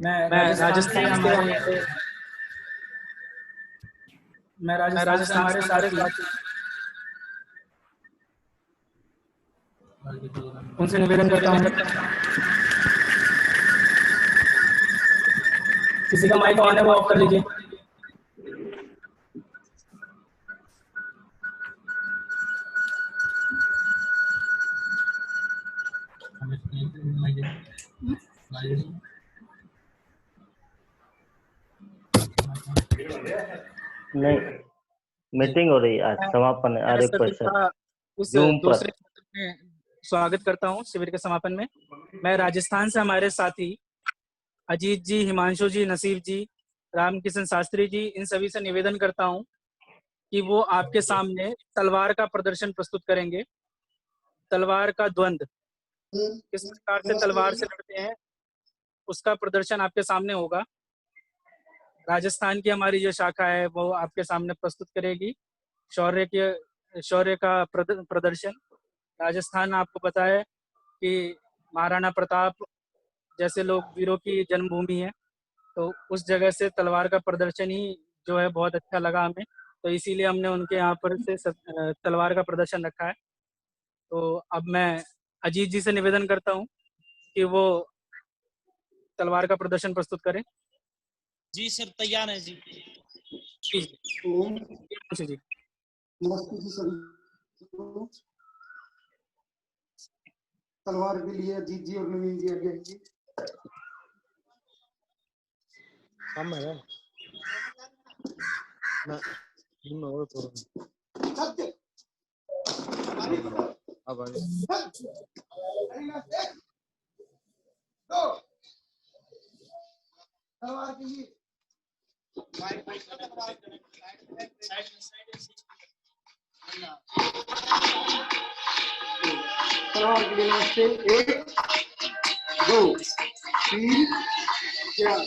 मैं मैं राजस्थान से हमारे मैं मैं राजस्थान से राजस्थान हमारे से हमारे साथी साथी उनसे निवेदन करता हूँ किसी का माइक ऑन है वो ऑफ कर लीजिए। नहीं, मीटिंग हो रही है आज, समापन है। मैं अरे सभी क्वेश्चन का इस जूम पर। दूसरे सत्र में स्वागत करता हूं, शिविर के समापन में। मैं राजस्थान से हमारे साथी अजीत जी, हिमांशु जी, नसीब जी, रामकिशन शास्त्री जी, इन सभी से निवेदन करता हूं कि वो आपके सामने तलवार का प्रदर्शन प्रस्तुत करेंगे। तलवार का द्वंद, किस प्रकार से तलवार से लड़ते हैं, उसका प्रदर्शन आपके सामने होगा। राजस्थान की हमारी जो शाखा है वो आपके सामने प्रस्तुत करेगी शौर्य का प्रदर्शन। राजस्थान आपको पता है कि महाराणा प्रताप जैसे लोग वीरों की जन्मभूमि है, तो उस जगह से तलवार का प्रदर्शन ही जो है बहुत अच्छा लगा हमें, तो इसीलिए हमने उनके यहाँ पर से तलवार का प्रदर्शन रखा है। तो अब मैं अजीत जी से निवेदन करता हूँ कि वो तलवार का प्रदर्शन प्रस्तुत करें। जी सर, तैयार है जी। जी जी। नमस्ते जी सभी। तलवार के लिए अजीत जी और नवीन जी आगे आइए। तलवार के लिए तलवार के लिए नमस्ते। 1 2 3 4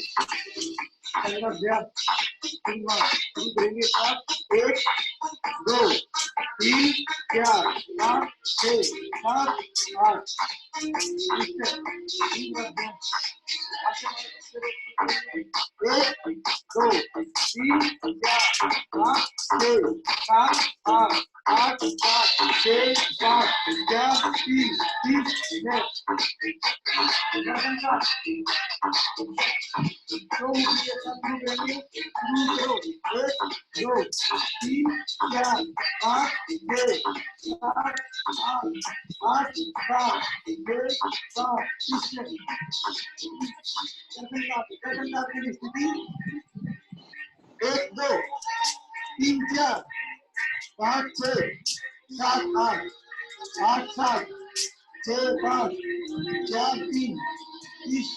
अभ्यास 3 बार शुरू करेंगे। 1 2 3 4 5 6 7 8 1 2 3 4 5 6 7 8 8 7 6 7 11 3 एक दो तीन चार पाँच छः सात आठ आठ सात छः पाँच चार तीन 30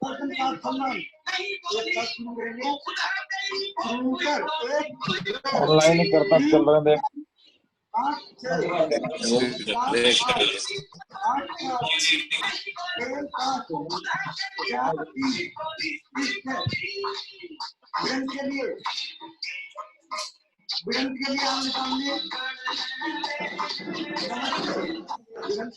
पर्सन का सम्मान एक साथ शुरू करेंगे। शुरू कर एक ऑनलाइन ही करता चल रहे देख। 8 6 7 8 8 7 5 4 3 भिड़ंत के लिए आमने सामने आराम से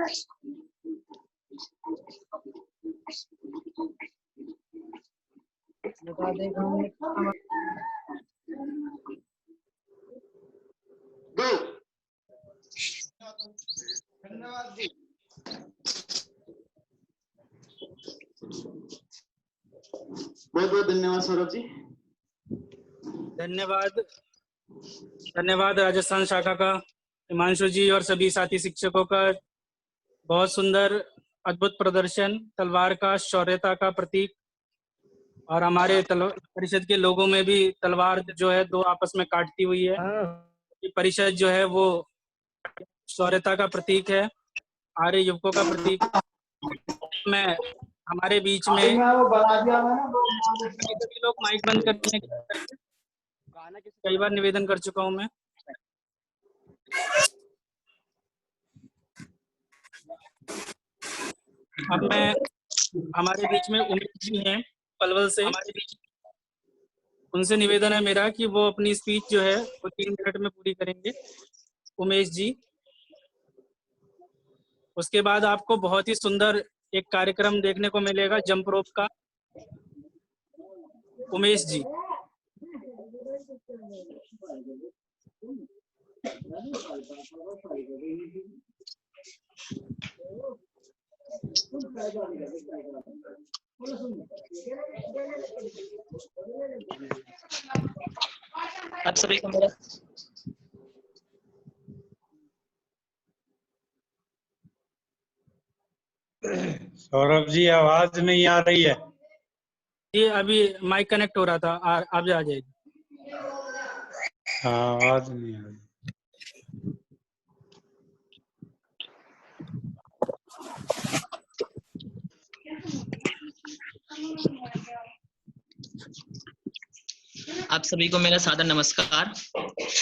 दो। धन्यवाद जी। बहुत बहुत धन्यवाद सौरभ जी। धन्यवाद। धन्यवाद राजस्थान शाखा का हिमांशु जी और सभी साथी शिक्षकों का। बहुत सुंदर अद्भुत प्रदर्शन, तलवार का शौर्यता का प्रतीक। और हमारे परिषद के लोगों में भी तलवार जो है दो आपस में काटती हुई है। ये परिषद जो है वो शौर्यता का प्रतीक है, आर्य युवकों का प्रतीक। मैं हमारे बीच में वो बना दिया मैंने सभी लोग माइक बंद करने कई बार निवेदन कर चुका हूं मैं। अब मैं हमारे बीच में उमेश जी हैं पलवल से, उनसे निवेदन है मेरा कि वो अपनी स्पीच जो है वो 3 मिनट में पूरी करेंगे। उमेश जी, उसके बाद आपको बहुत ही सुंदर एक कार्यक्रम देखने को मिलेगा जंप रोप का। उमेश जी। आप सभी को मेरा सौरभ जी आवाज नहीं आ रही है। ये अभी माइक कनेक्ट हो रहा था, अब आ जाएगी। हाँ आवाज नहीं आ रही। आप सभी को मेरा सादर नमस्कार।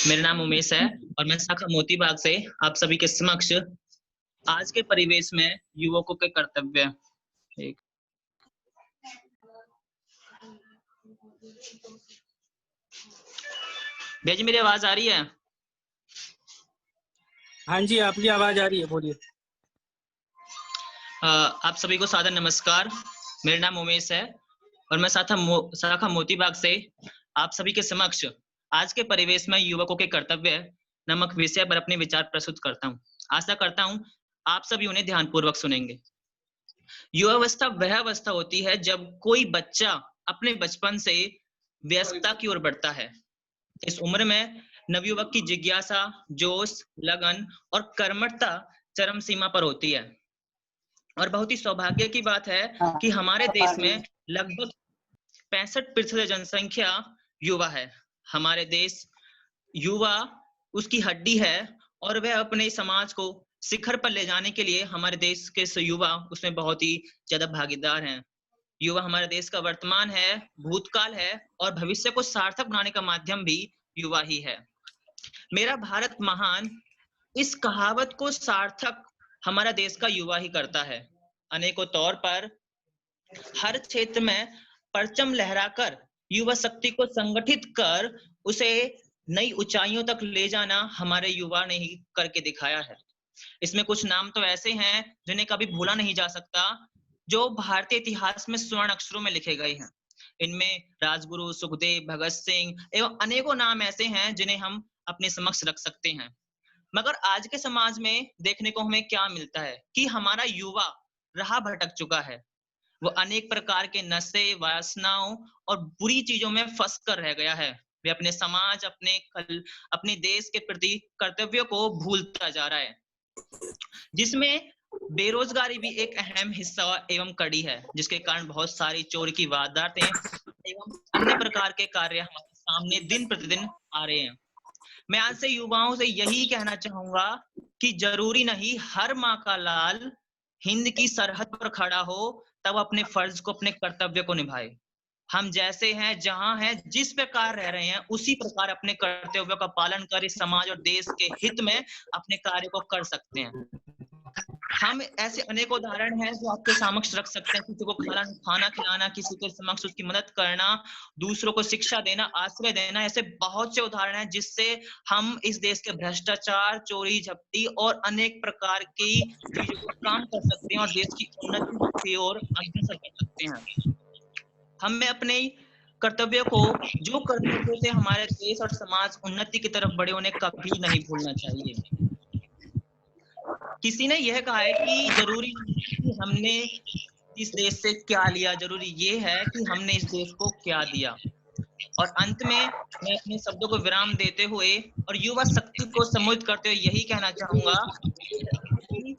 मेरा नाम उमेश है और मैं शाखा मोती बाग से आप सभी के समक्ष आज के परिवेश में युवकों के कर्तव्य भैया जी, मेरी आवाज आ रही है? हाँ जी, आपकी आवाज आ रही है, बोलिए। आप सभी को सादर नमस्कार। मेरा नाम उमेश है और मैं शाखा मोती बाग से आप सभी के समक्ष आज के परिवेश में युवकों के कर्तव्य नामक विषय पर अपने विचार प्रस्तुत करता हूँ। आशा करता हूँ आप सभी उन्हें ध्यानपूर्वक सुनेंगे। युवावस्था वह अवस्था होती है जब कोई बच्चा अपने बचपन से व्यस्तता की ओर बढ़ता है। इस उम्र में नवयुवक की जिज्ञासा, जोश, लगन और कर्मठता चरम सीमा पर होती है। और बहुत ही सौभाग्य की बात है कि हमारे देश में लगभग 65% जनसंख्या युवा है। हमारे देश युवा उसकी हड्डी है और वह अपने समाज को शिखर पर ले जाने के लिए हमारे देश के युवा उसमें बहुत ही ज्यादा भागीदार हैं। युवा हमारे देश का वर्तमान है, भूतकाल है और भविष्य को सार्थक बनाने का माध्यम भी युवा ही है। मेरा भारत महान, इस कहावत को सार्थक हमारा देश का युवा ही करता है। अनेकों तौर पर हर क्षेत्र में परचम लहराकर युवा शक्ति को संगठित कर उसे नई ऊंचाइयों तक ले जाना हमारे युवा ने ही करके दिखाया है। इसमें कुछ नाम तो ऐसे हैं जिन्हें कभी भूला नहीं जा सकता, जो भारतीय इतिहास में स्वर्ण अक्षरों में लिखे गए हैं। इनमें राजगुरु, सुखदेव, भगत सिंह एवं अनेकों नाम ऐसे हैं जिन्हें हम अपने समक्ष रख सकते हैं। मगर आज के समाज में देखने को हमें क्या मिलता है कि हमारा युवा राह भटक चुका है। वो अनेक प्रकार के नशे, वासनाओं और बुरी चीजों में फंस कर रह गया है। वे अपने समाज, अपने देश के प्रति कर्तव्यों को भूलता जा रहा है, जिसमें बेरोजगारी भी एक अहम हिस्सा एवं कड़ी है, जिसके कारण बहुत सारी चोरी की वारदातें एवं अन्य प्रकार के कार्य हमारे सामने दिन प्रतिदिन आ रहे हैं। मैं आज से युवाओं से यही कहना चाहूंगा कि जरूरी नहीं हर माँ का लाल हिंद की सरहद पर खड़ा हो तब अपने फर्ज को, अपने कर्तव्य को निभाए। हम जैसे हैं, जहां हैं, जिस प्रकार रह रहे हैं, उसी प्रकार अपने कर्तव्यों का पालन कर इस समाज और देश के हित में अपने कार्य को कर सकते हैं। हम ऐसे अनेक उदाहरण हैं जो आपके समक्ष रख सकते हैं। किसी को खाना खिलाना, किसी के समक्ष उसकी मदद करना, दूसरों को शिक्षा देना, आश्रय देना, ऐसे बहुत से उदाहरण हैं जिससे हम इस देश के भ्रष्टाचार, चोरी झपटी और अनेक प्रकार की चीजों को काम कर सकते हैं और देश की उन्नति की ओर अग्रसर कर सकते हैं। हमें अपने कर्तव्य को, जो कर्तव्य से हमारे देश और समाज उन्नति की तरफ बढ़े, उन्हें कभी नहीं भूलना चाहिए। किसी ने यह कहा है कि जरूरी नहीं कि हमने इस देश से क्या लिया, जरूरी ये है कि हमने इस देश को क्या दिया। और अंत में मैं अपने शब्दों को विराम देते हुए और युवा शक्ति को सम्मिलित करते हुए यही कहना चाहूंगा कि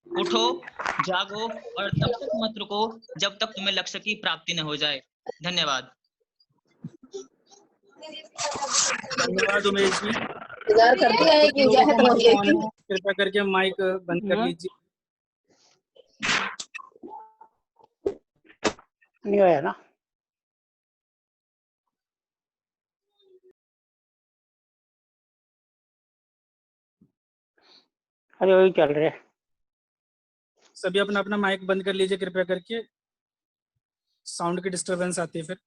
उठो, जागो और तब तक मत रुको जब तक तुम्हें लक्ष्य की प्राप्ति न हो जाए। धन्यवाद। धन्यवाद उमेश जी। इंतजार करते हैं कि लोगों जहत को हो माइक जाएगी। ऑन है, कृपया करके माइक बंद कर लीजिए। नहीं होया ना। अरे वही चल रहे। सभी अपना अपना माइक बंद कर लीजिए कृपया करके, साउंड की डिस्टरबेंस आती है फिर।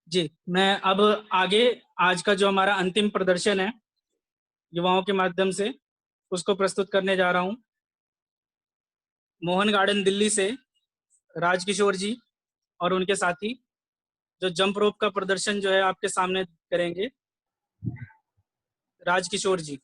जी, मैं अब आगे आज का जो हमारा अंतिम प्रदर्शन है युवाओं के माध्यम से, उसको प्रस्तुत करने जा रहा हूं। मोहन गार्डन दिल्ली से राजकिशोर जी और उनके साथी जो जंप रोप का प्रदर्शन जो है आपके सामने करेंगे। राजकिशोर जी।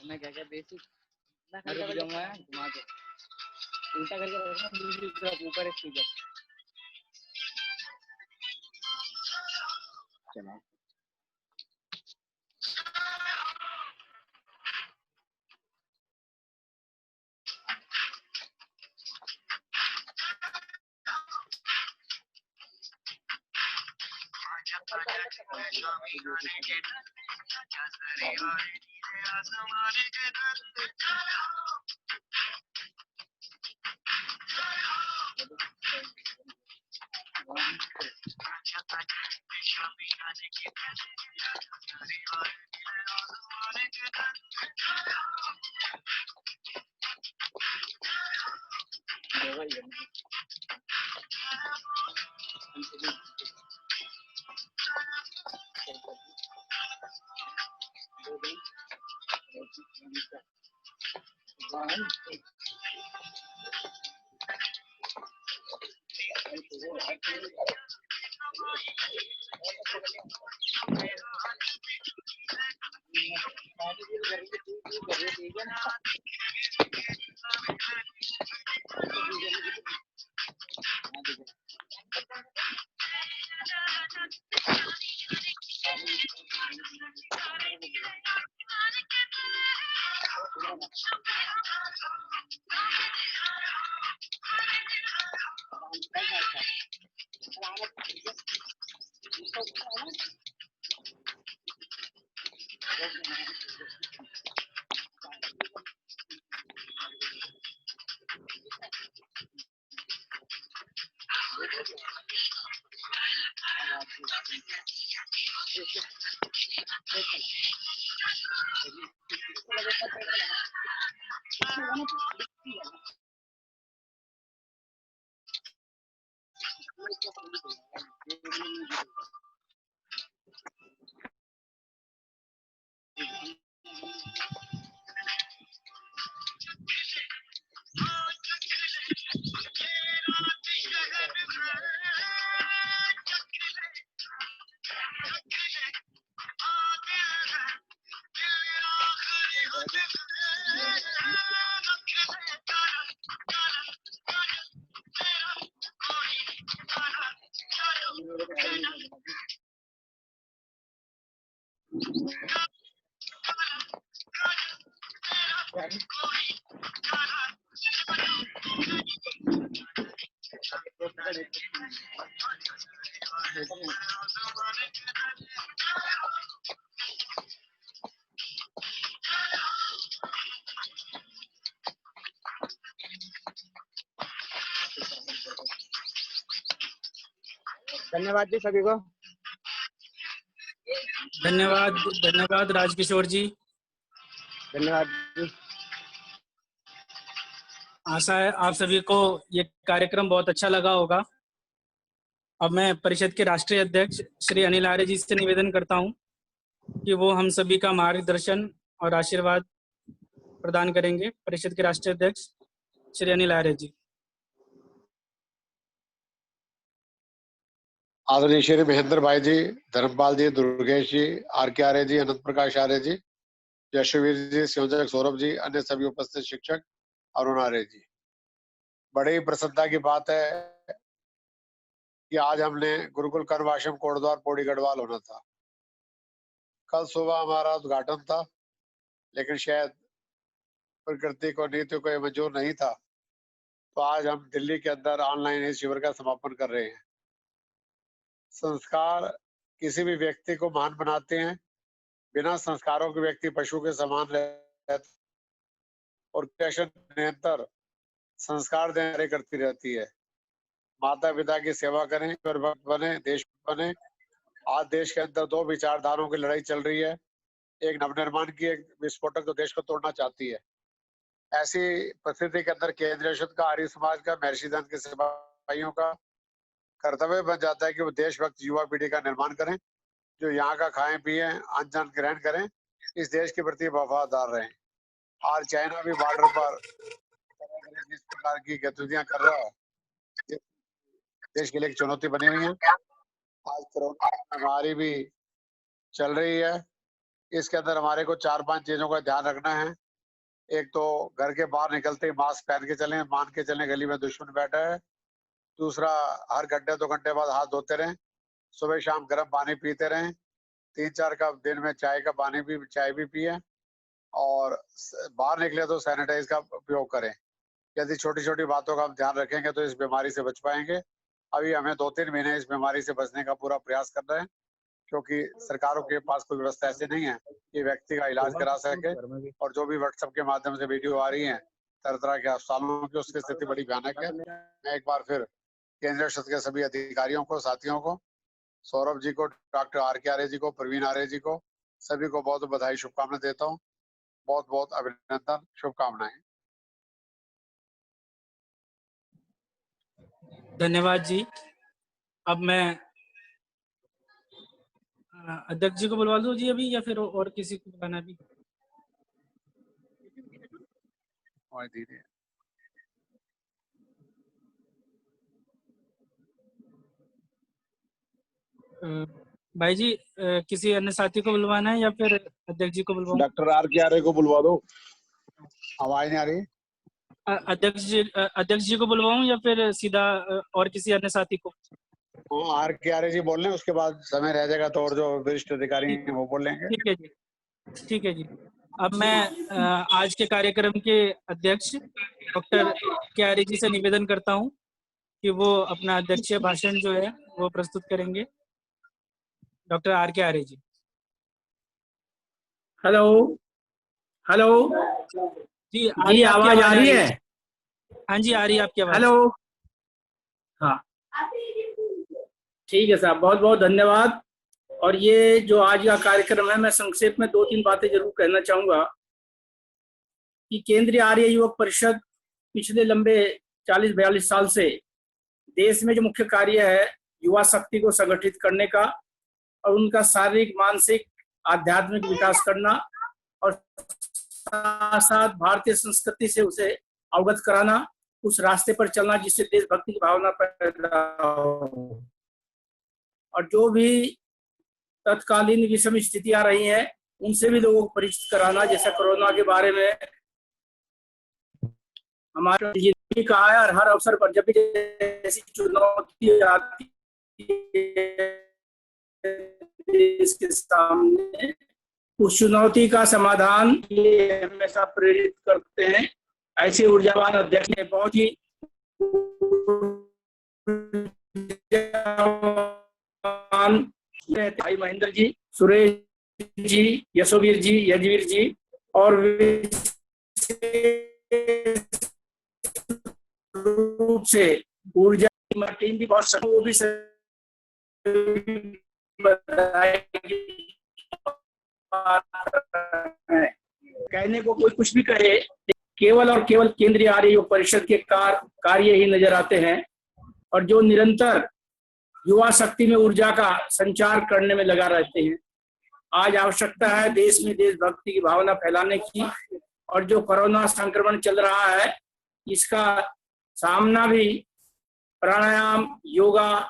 करना क्या क्या बेसिक ना करके जाऊंगा घुमा के उल्टा करके रखना दूसरी तरफ ऊपर एक स्पीकर चला। धन्यवाद जी सभी को। धन्यवाद, धन्यवाद राजकिशोर जी। धन्यवाद जी। आशा है आप सभी को ये कार्यक्रम बहुत अच्छा लगा होगा। अब मैं परिषद के राष्ट्रीय अध्यक्ष श्री अनिल आर्य जी से निवेदन करता हूं कि वो हम सभी का मार्गदर्शन और आशीर्वाद प्रदान करेंगे। परिषद के राष्ट्रीय अध्यक्ष श्री अनिल आर्य जी। आदरणीय श्री महेंद्र भाई जी, धर्मपाल जी, दुर्गेश जी, आर के आर्य जी, अनंत प्रकाश आर्य जी, यशवीर जी, संयोजक सौरभ जी, अन्य सभी उपस्थित शिक्षक, अरुण आर्य जी। बड़े ही प्रसन्नता की बात है कि आज हमने गुरुकुल कन्व आश्रम कोटद्वार पौड़ी गढ़वाल होना था। कल सुबह हमारा उद्घाटन था, लेकिन शायद प्रकृति को, नीति को ये मंजूर नहीं था, तो आज हम दिल्ली के अंदर ऑनलाइन इस शिविर का समापन कर रहे हैं। संस्कार किसी भी व्यक्ति को महान बनाते हैं। बिना संस्कारों के व्यक्ति पशु के समान रहता और निरंतर संस्कार देने करती रहती है। माता पिता की सेवा करें, भक्त बने, देश बने। आज देश के अंदर दो विचारधाराओं की लड़ाई चल रही है, एक नवनिर्माण की, एक विस्फोटक जो देश को तोड़ना चाहती है। ऐसी परिस्थिति के अंदर केंद्रीय शुद्ध का, आर्य समाज का, महर्षि दयानंद के सिपाहियों का कर्तव्य बन जाता है कि वो देशभक्त युवा पीढ़ी का निर्माण करें, जो यहाँ का खाएं पिए, अन्न ग्रहण करें, इस देश के प्रति वफादार रहें। आज चाइना भी बॉर्डर पर जिस प्रकार की गतिविधियां कर रहा है, देश के लिए एक चुनौती बनी हुई है। आज कोरोना महामारी भी चल रही है, इसके अंदर हमारे को 4-5 चीजों का ध्यान रखना है। एक तो घर के बाहर निकलते ही मास्क पहन के चलें, मान के चलें गली में दुश्मन बैठा है। दूसरा, हर घंटे 2 घंटे बाद हाथ धोते रहें। सुबह शाम गर्म पानी पीते रहें। 3-4 कप दिन में चाय भी पिए और बाहर निकले तो सैनिटाइज का उपयोग करें। यदि छोटी छोटी बातों का हम ध्यान रखेंगे तो इस बीमारी से बच पाएंगे। अभी हमें 2-3 महीने इस बीमारी से बचने का पूरा प्रयास करना है, क्योंकि सरकारों के पास कोई व्यवस्था ऐसी नहीं है कि व्यक्ति का इलाज करा सके। और जो भी व्हाट्सएप के माध्यम से वीडियो आ रही है तरह तरह के अस्पतालों की, उसकी स्थिति बड़ी भयानक है। मैं एक बार फिर केंद्रीय शासित के सभी अधिकारियों को, साथियों को, सौरभ जी को, डॉक्टर आर के आर्य जी को, प्रवीण आर्य जी को, सभी को बहुत बधाई, शुभकामनाएं देता हूँ। बहुत बहुत अभिनंदन, शुभकामनाएं। धन्यवाद जी। अब मैं अध्यक्ष जी को बुलवा दूं जी अभी, या फिर और किसी को बुलाना भी? दीदी भाई जी, किसी अन्य साथी को बुलवाना है या फिर अध्यक्ष जी को बुलवाऊं? डॉक्टर आर के आर्य को बुलवा दो। आवाज नहीं आ रही। अध्यक्ष जी को बुलवाऊं या फिर सीधा और किसी अन्य साथी को? आर के आर्य जी बोल लें, उसके बाद समय रह जाएगा तो और जो वरिष्ठ अधिकारी हैं वो बोल लेंगे। ठीक है जी, ठीक है जी। अब मैं आज के कार्यक्रम के अध्यक्ष डॉक्टर के आर्य जी से निवेदन करता हूं कि वो अपना अध्यक्षीय भाषण जो है वो प्रस्तुत करेंगे। डॉक्टर आर के आर्य जी। हेलो हेलो जी, जी, आवाज आ रही है? हाँ जी, आ रही है आपकी आवाज। हेलो, हाँ ठीक है साहब, बहुत बहुत धन्यवाद। और ये जो आज का कार्यक्रम है, मैं संक्षेप में 2-3 बातें जरूर कहना चाहूंगा कि केंद्रीय आर्य युवक परिषद पिछले लंबे 40-42 साल से देश में जो मुख्य कार्य है युवा शक्ति को संगठित करने का और उनका शारीरिक, मानसिक, आध्यात्मिक विकास करना और साथ साथ भारतीय संस्कृति से उसे अवगत कराना, उस रास्ते पर चलना जिससे देशभक्ति की भावना पैदा हो। और जो भी तत्कालीन विषम स्थितियां रही हैं उनसे भी लोगों को परिचित कराना, जैसा कोरोना के बारे में हमारे ये कहा है, और हर अवसर पर जब भी ऐसी चुनौती आती है इसके सामने, उस चुनौती का समाधान ये हमेशा प्रेरित करते हैं। ऐसे ऊर्जावान अध्यक्ष ने बहुत ही भाई महेंद्र जी, सुरेश जी, यशोवीर जी, यजवीर जी और रूप से ऊर्जा टीम भी बहुत वो भी कहने को कोई कुछ भी कहे, केवल और केवल केंद्रीय आर्य योग परिषद के कार्य ही नजर आते हैं और जो निरंतर युवा शक्ति में ऊर्जा का संचार करने में लगा रहते हैं। आज आवश्यकता है देश में देशभक्ति की भावना फैलाने की, और जो कोरोना संक्रमण चल रहा है इसका सामना भी प्राणायाम, योगा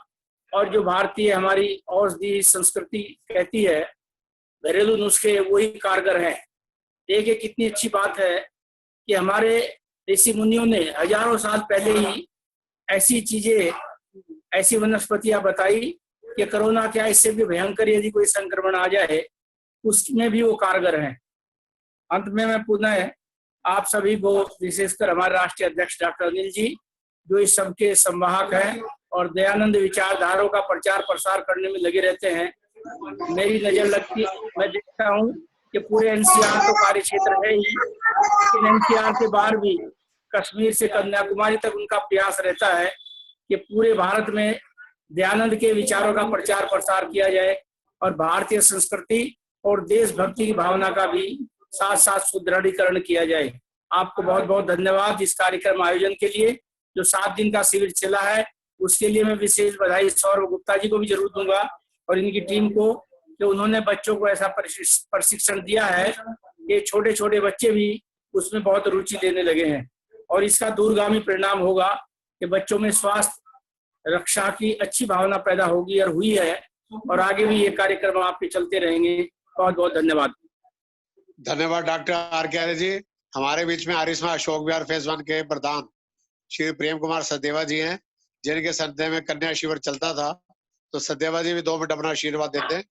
और जो भारतीय हमारी औषधि संस्कृति कहती है, घरेलू नुस्खे, वही कारगर हैं। देखिए कितनी अच्छी बात है कि हमारे ऋषि मुनियों ने हजारों साल पहले ही ऐसी चीजें, ऐसी वनस्पतियां बताई कि कोरोना क्या, इससे भी भयंकर यदि कोई संक्रमण आ जाए उसमें भी वो कारगर हैं। अंत में मैं पुनः आप सभी को, विशेषकर हमारे राष्ट्रीय अध्यक्ष डॉक्टर अनिल जी, जो इस सबके संवाहक हैं और दयानंद विचारधाराओं का प्रचार प्रसार करने में लगे रहते हैं, मेरी नजर लगती, मैं देखता हूँ कि पूरे एनसीआर तो कार्य क्षेत्र है ही, लेकिन एनसीआर के बाहर भी कश्मीर से कन्याकुमारी तक उनका प्रयास रहता है कि पूरे भारत में दयानंद के विचारों का प्रचार प्रसार किया जाए और भारतीय संस्कृति और देशभक्ति की भावना का भी साथ साथ सुदृढ़ीकरण किया जाए। आपको बहुत बहुत धन्यवाद इस कार्यक्रम आयोजन के लिए। जो 7 दिन का शिविर चला है उसके लिए मैं विशेष बधाई सौरभ गुप्ता जी को भी जरूर दूंगा और इनकी टीम को, कि उन्होंने बच्चों को ऐसा प्रशिक्षण दिया है कि छोटे छोटे बच्चे भी उसमें बहुत रुचि लेने लगे हैं और इसका दूरगामी परिणाम होगा कि बच्चों में स्वास्थ्य रक्षा की अच्छी भावना पैदा होगी और हुई है, और आगे भी ये कार्यक्रम आपके चलते रहेंगे। बहुत बहुत धन्यवाद। धन्यवाद डॉक्टर आर के आर्य जी। हमारे बीच में आरिस्मा अशोक विहार फेज 1 के प्रधान श्री प्रेम कुमार सचदेवा जी हैं, जिनके संदेह में कन्या शिविर चलता था, तो सचदेवा जी भी 2 मिनट अपना आशीर्वाद देते हैं।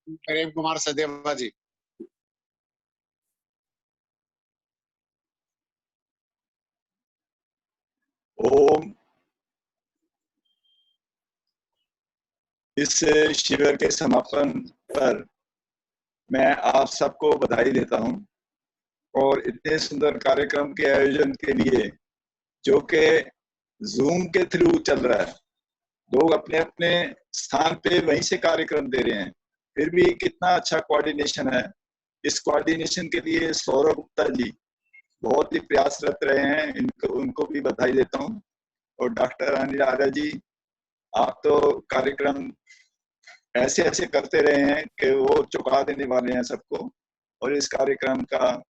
प्रेम कुमार सचदेवा जी। ओम। इस शिविर के समापन पर मैं आप सबको बधाई देता हूं और इतने सुंदर कार्यक्रम के आयोजन के लिए, जो कि जूम के थ्रू चल रहा है, लोग अपने अपने स्थान पे वहीं से कार्यक्रम दे रहे हैं, फिर भी कितना अच्छा कोऑर्डिनेशन है। इस कोऑर्डिनेशन के लिए सौरभ गुप्ता जी बहुत ही प्रयासरत रहे हैं, उनको भी बधाई देता हूं। और डॉक्टर अनिल आर्य जी, आप तो कार्यक्रम ऐसे ऐसे करते रहे हैं कि वो चुका देने वाले हैं सबको, और इस कार्यक्रम का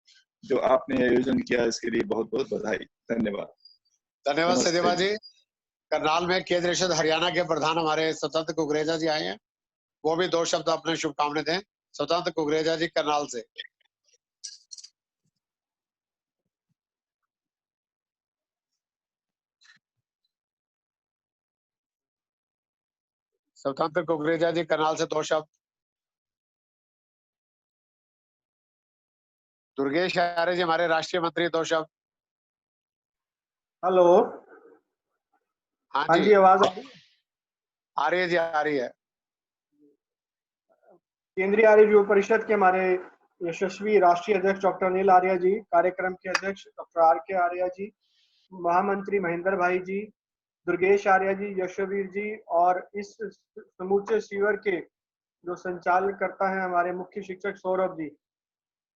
जो आपने आयोजन किया इसके लिए बहुत बहुत बधाई। धन्यवाद। धन्यवाद सचदेवा जी। करनाल में केंद्रीय परिषद हरियाणा के प्रधान हमारे स्वतंत्र कुकरेजा जी आए हैं, वो भी 2 शब्द अपने शुभकामनाएं दें। स्वतंत्र कुकरेजा जी करनाल से। स्वतंत्र कुकरेजा जी करनाल से 2 शब्द। दुर्गेश आर्य जी हमारे राष्ट्रीय मंत्री, 2 शब्द। हेलो। हाँ जी, आवाज आ रही है जी, आ रही है। केंद्रीय आर्य योग परिषद के हमारे यशस्वी राष्ट्रीय अध्यक्ष डॉक्टर अनिल आर्य जी, कार्यक्रम के अध्यक्ष डॉक्टर आर के आर्य जी, महामंत्री महेंद्र भाई जी, दुर्गेश आर्य जी, यशवीर जी, और इस समूचे शिविर के जो संचालन करता है हमारे मुख्य शिक्षक सौरभ जी।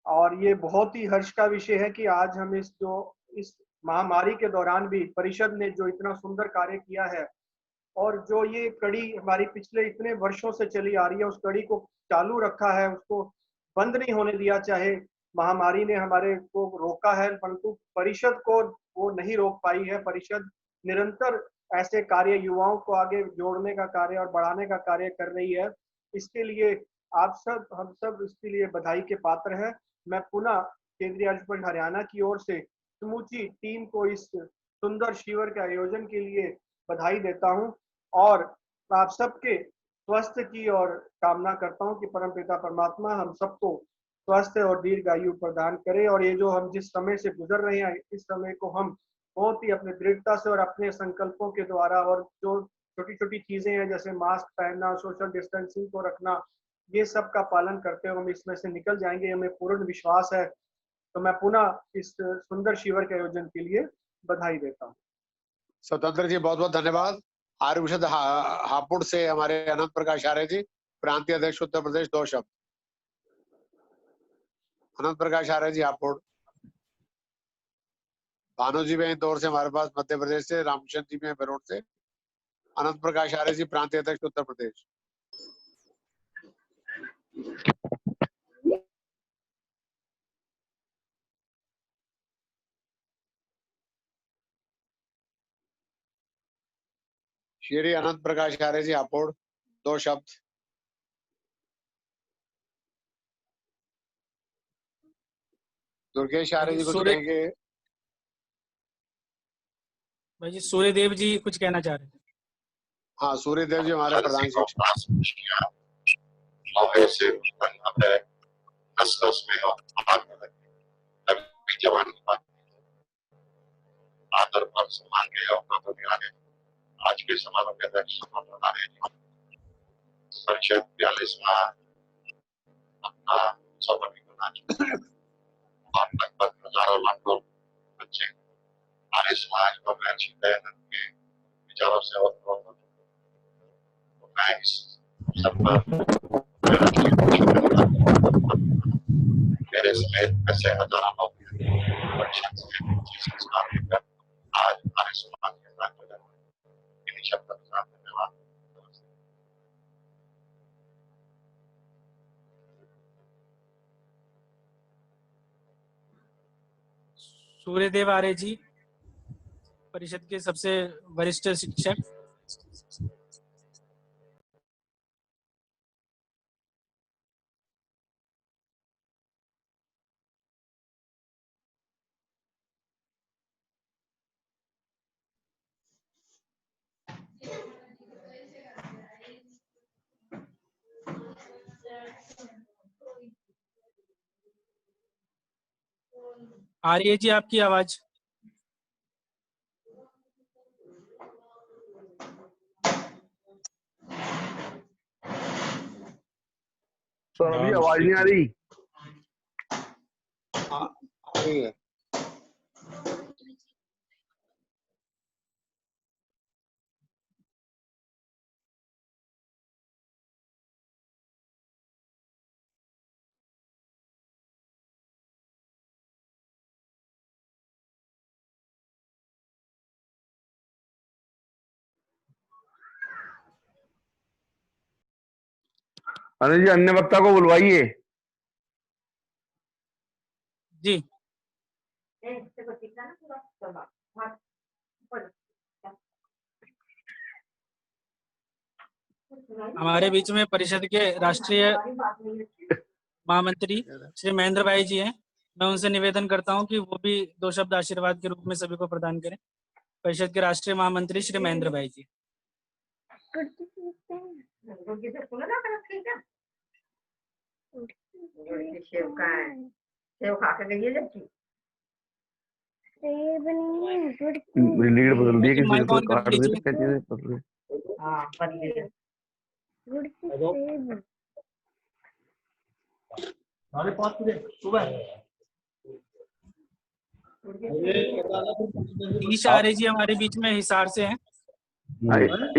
और ये बहुत ही हर्ष का विषय है कि आज हम इस महामारी के दौरान भी परिषद ने जो इतना सुंदर कार्य किया है, और जो ये कड़ी हमारी पिछले इतने वर्षों से चली आ रही है, उस कड़ी को चालू रखा है, उसको बंद नहीं होने दिया। चाहे महामारी ने हमारे को रोका है, परंतु परिषद को वो नहीं रोक पाई है। परिषद निरंतर ऐसे कार्य, युवाओं को आगे जोड़ने का कार्य और बढ़ाने का कार्य कर रही है। इसके लिए आप सब, हम सब इसके लिए बधाई के पात्र हैं। मैं पुनः केंद्रीय आर्य परिषद हरियाणा की ओर से समूची टीम को इस सुंदर शिविर के आयोजन के लिए बधाई देता हूं और आप सबके स्वास्थ्य की और कामना करता हूं कि परमपिता परमात्मा हम सबको स्वास्थ्य और दीर्घायु प्रदान करे। और ये जो हम जिस समय से गुजर रहे हैं, इस समय को हम बहुत ही अपने दृढ़ता से और अपने संकल्पों के द्वारा, और जो छोटी छोटी चीजें हैं जैसे मास्क पहनना, सोशल डिस्टेंसिंग को रखना, ये सब का पालन करते हुए हम इसमें से निकल जाएंगे, हमें पूर्ण विश्वास है। तो मैं पुनः इस सुंदर शिविर के आयोजन के लिए बधाई देता हूँ। स्वतंत्र जी बहुत बहुत धन्यवाद। आर्य परिषद हापुड़ से हमारे अनंत प्रकाश आर्य जी, प्रांतीय अध्यक्ष उत्तर प्रदेश, 2 शब्द। अनंत प्रकाश आर्य जी हापुड़। भानु जी भी इंदौर से हमारे पास, मध्य प्रदेश से। रामचंद्र जी भी बेरोड से। अनंत प्रकाश आर्य जी, प्रांतीय अध्यक्ष उत्तर प्रदेश। श्री अनंत प्रकाश आर्य जी हापुड़, 2 शब्द। दुर्गेश आर्य जी कुछ कहेंगे। भाई जी सूर्यदेव जी कुछ कहना चाह रहे थे। हाँ, सूर्यदेव जी हमारे प्रधान शिक्षक। मौके से उत्पन्न है, नस्ल में हो, आग में लगे, अभी जवान की बात आदर पर सम्मान के और आज के समारोह के अध्यक्ष परिषद 42वां अपना सौभाग्य करना चाहते हैं और लगभग हजारों लाखों बच्चे हमारे समाज को महर्षि दयानंद के विचारों से और मैं इस सब मेरे समेत ऐसे हजारों लोग परिषद से संस्कार लेकर आज हमारे समाज के साथ इन्हीं शब्दों के साथ धन्यवाद। सूर्यदेव आर्य जी, परिषद के सबसे वरिष्ठ शिक्षक। आर्य जी आपकी आवाज। सौरभ जी आवाज नहीं आ रही। आ रही है। अनिल जी अन्य वक्ता को बुलवाइए। जी हमारे बीच में परिषद के राष्ट्रीय महामंत्री श्री महेंद्र भाई जी हैं। मैं उनसे निवेदन करता हूं कि वो भी 2 शब्द आशीर्वाद के रूप में सभी को प्रदान करें। परिषद के राष्ट्रीय महामंत्री श्री महेंद्र भाई जी। लीड बदल दिए, किसी माइक को ऑन कर काट दिए लीजिए। तो कैसे बदल ईश आर्य जी हमारे बीच में हिसार से हैं।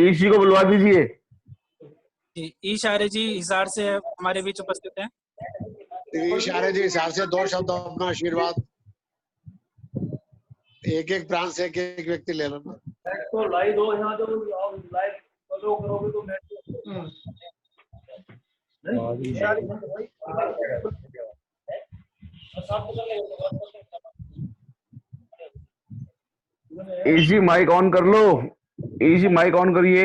ईशी को बुलवा दीजिए। जी ईश आर्य जी हिसार से हमारे बीच उपस्थित हैं। ईश आर्य जी हिसार से 2 शब्द अपना आशीर्वाद। एक प्रांत से एक व्यक्ति ले लो ना। तो लाइव हो, यहाँ जो लाइव फॉलो करोगे तो मैं ईशी माइक ऑन कर लो। ईशी माइक ऑन करिए।